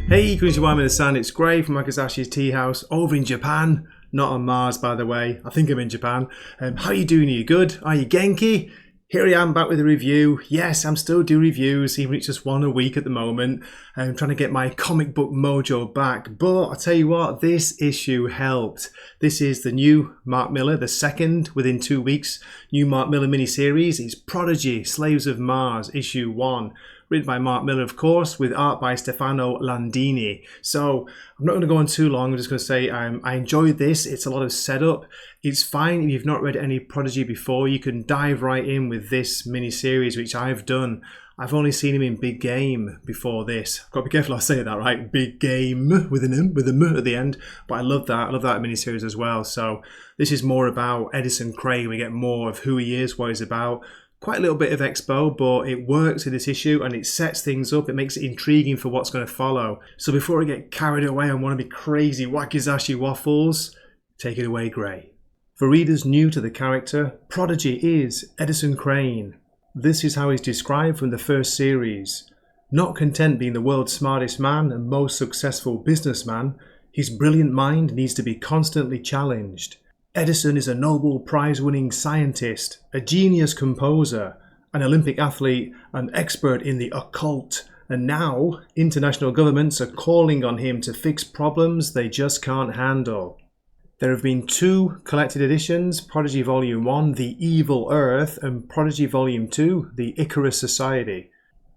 Hey, konnichiwa minasan, it's Gray from Wakizashi's Teahouse over in Japan. Not on Mars, by the way. I think I'm in Japan. How are you doing? Are you good? Are you Genki? Here I am back with a review. Yes, I'm still doing reviews, even if it's just one a week at the moment. I'm trying to get my comic book mojo back. But I'll tell you what, this issue helped. This is the new Mark Millar, the second within 2 weeks. New Mark Millar miniseries. It's Prodigy, Slaves of Mars, issue 1. Written by Mark Millar, of course, with art by Stefano Landini. So I'm not going to go on too long. I'm just going to say I enjoyed this. It's a lot of setup. It's fine if you've not read any Prodigy before. You can dive right in with this mini-series, which I've done. I've only seen him in Big Game before this. I've got to be careful I say that, right? Big Game with an M, with a M at the end. But I love that. I love that mini-series as well. So this is more about Edison Crane. We get more of who he is, what he's about. Quite a little bit of expo, but it works in this issue and it sets things up. It makes it intriguing for what's going to follow. So before I get carried away on one of my crazy Wakizashi waffles, take it away, Gray. For readers new to the character, Prodigy is Edison Crane. This is how he's described from the first series. Not content being the world's smartest man and most successful businessman, his brilliant mind needs to be constantly challenged. Edison is a Nobel Prize-winning scientist, a genius composer, an Olympic athlete, an expert in the occult, and now international governments are calling on him to fix problems they just can't handle. There have been 2 collected editions, Prodigy Volume 1, The Evil Earth, and Prodigy Volume 2, The Icarus Society.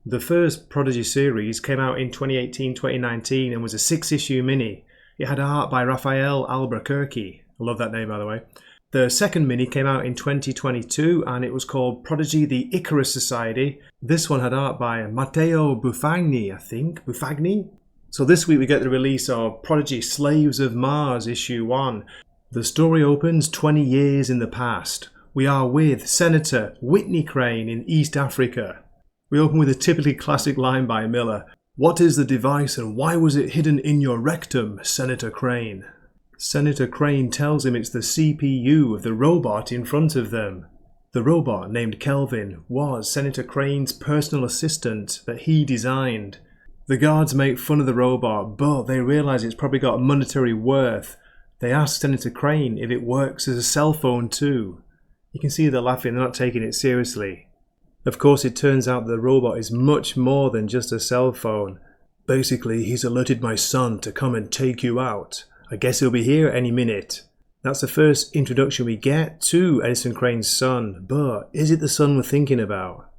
The first Prodigy series came out in 2018-2019 and was a 6-issue mini. It had art by Raphael Albuquerque. I love that name, by the way. The second mini came out in 2022 and it was called Prodigy the Icarus Society. This one had art by Matteo Buffagni, I think. Buffagni? So this week we get the release of Prodigy Slaves of Mars issue 1. The story opens 20 years in the past. We are with Senator Whitney Crane in East Africa. We open with a typically classic line by Millar. What is the device and why was it hidden in your rectum, Senator Crane? Senator Crane tells him it's the CPU of the robot in front of them. The robot, named Kelvin, was Senator Crane's personal assistant that he designed. The guards make fun of the robot, but they realise it's probably got monetary worth. They ask Senator Crane if it works as a cell phone too. You can see they're laughing, they're not taking it seriously. Of course, it turns out the robot is much more than just a cell phone. Basically, he's alerted my son to come and take you out. I guess he'll be here any minute. That's the first introduction we get to Edison Crane's son, but is it the son we're thinking about?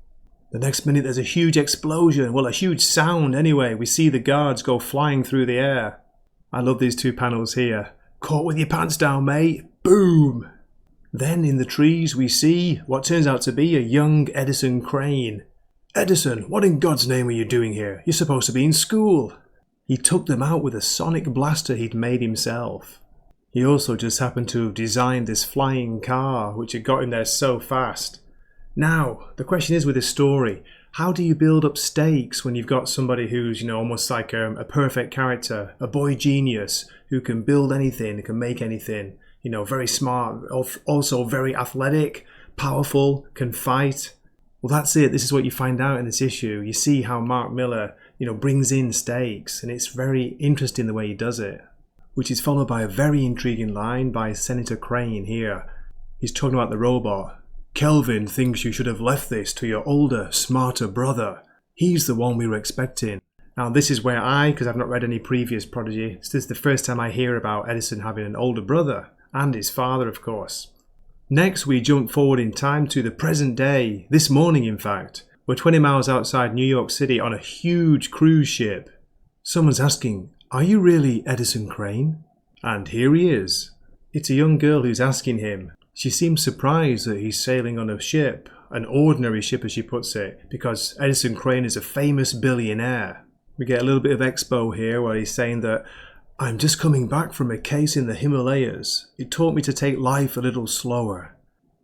The next minute there's a huge explosion, well a huge sound anyway. We see the guards go flying through the air. I love these 2 panels here. Caught with your pants down, mate. Boom! Then in the trees we see what turns out to be a young Edison Crane. Edison, what in God's name are you doing here? You're supposed to be in school. He took them out with a sonic blaster he'd made himself. He also just happened to have designed this flying car, which had got him there so fast. Now, the question is with this story, how do you build up stakes when you've got somebody who's, almost like a perfect character, a boy genius, who can build anything, who can make anything, very smart, also very athletic, powerful, can fight. Well, that's it. This is what you find out in this issue. You see how Mark Millar brings in stakes, and it's very interesting the way he does it, which is followed by a very intriguing line by Senator Crane here. He's talking about the robot. Kelvin thinks you should have left this to your older, smarter brother. He's the one we were expecting. Now this is where because I've not read any previous Prodigy, this is the first time I hear about Edison having an older brother, and his father of course. Next we jump forward in time to the present day, this morning in fact. We're 20 miles outside New York City on a huge cruise ship. Someone's asking, are you really Edison Crane? And here he is. It's a young girl who's asking him. She seems surprised that he's sailing on a ship, an ordinary ship as she puts it, because Edison Crane is a famous billionaire. We get a little bit of expo here where he's saying that, I'm just coming back from a case in the Himalayas. It taught me to take life a little slower.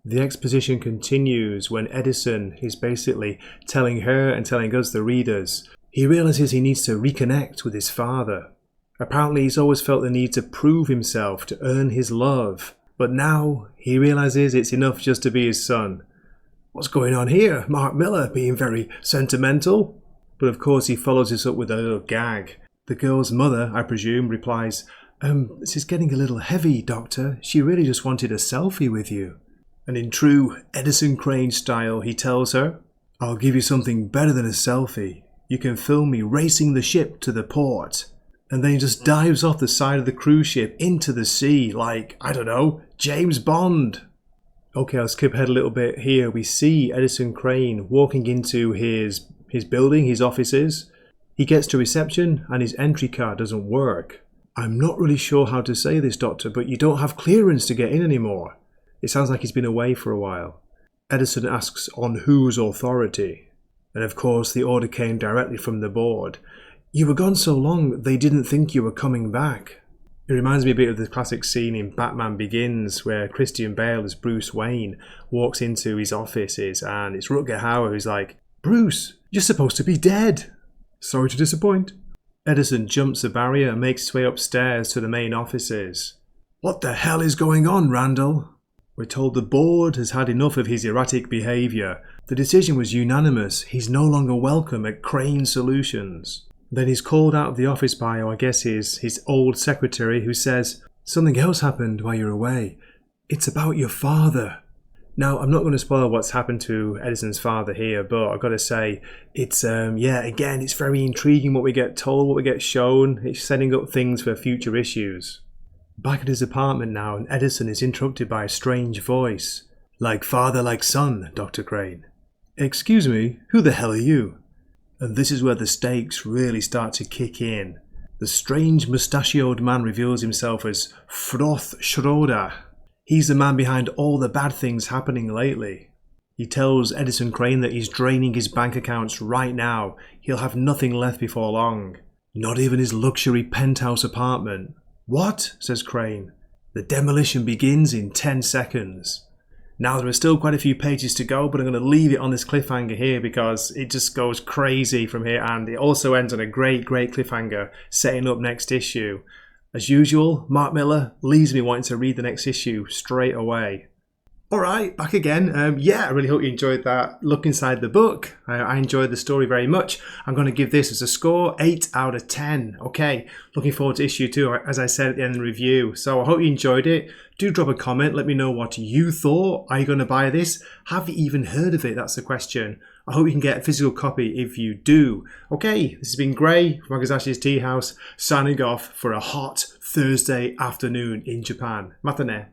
The exposition continues when Edison is basically telling her and telling us, the readers, he realises he needs to reconnect with his father. Apparently he's always felt the need to prove himself, to earn his love. But now he realises it's enough just to be his son. What's going on here? Mark Millar being very sentimental? But of course he follows this up with a little gag. The girl's mother, I presume, replies, this is getting a little heavy, Doctor. She really just wanted a selfie with you. And in true Edison Crane style, he tells her, I'll give you something better than a selfie. You can film me racing the ship to the port. And then he just dives off the side of the cruise ship into the sea like, I don't know, James Bond. Okay, I'll skip ahead a little bit here. We see Edison Crane walking into his building, his offices. He gets to reception and his entry card doesn't work. I'm not really sure how to say this, Doctor, but you don't have clearance to get in anymore. It sounds like he's been away for a while. Edison asks on whose authority. And of course the order came directly from the board. You were gone so long they didn't think you were coming back. It reminds me a bit of the classic scene in Batman Begins where Christian Bale as Bruce Wayne walks into his offices and it's Rutger Hauer who's like, Bruce, you're supposed to be dead. Sorry to disappoint. Edison jumps the barrier and makes his way upstairs to the main offices. What the hell is going on, Randall? We're told the board has had enough of his erratic behaviour. The decision was unanimous. He's no longer welcome at Crane Solutions. Then he's called out of the office by, I guess, his old secretary who says, something else happened while you're away. It's about your father. Now, I'm not going to spoil what's happened to Edison's father here, but I've got to say, it's, again, it's very intriguing what we get told, what we get shown. It's setting up things for future issues. Back at his apartment now, and Edison is interrupted by a strange voice. Like father, like son, Dr. Crane. Excuse me, who the hell are you? And this is where the stakes really start to kick in. The strange mustachioed man reveals himself as Froth Schroeder. He's the man behind all the bad things happening lately. He tells Edison Crane that he's draining his bank accounts right now. He'll have nothing left before long. Not even his luxury penthouse apartment. What? Says Crane. The demolition begins in 10 seconds. Now there are still quite a few pages to go, but I'm going to leave it on this cliffhanger here because it just goes crazy from here, and it also ends on a great cliffhanger setting up next issue. As usual, Mark Millar leaves me wanting to read the next issue straight away. Alright, back again. I really hope you enjoyed that look inside the book. I enjoyed the story very much. I'm going to give this as a score 8 out of 10. Okay, looking forward to issue 2, as I said at the end of the review. So I hope you enjoyed it. Do drop a comment. Let me know what you thought. Are you going to buy this? Have you even heard of it? That's the question. I hope you can get a physical copy if you do. Okay, this has been Gray from Wakizashi's Teahouse, signing off for a hot Thursday afternoon in Japan. Matane.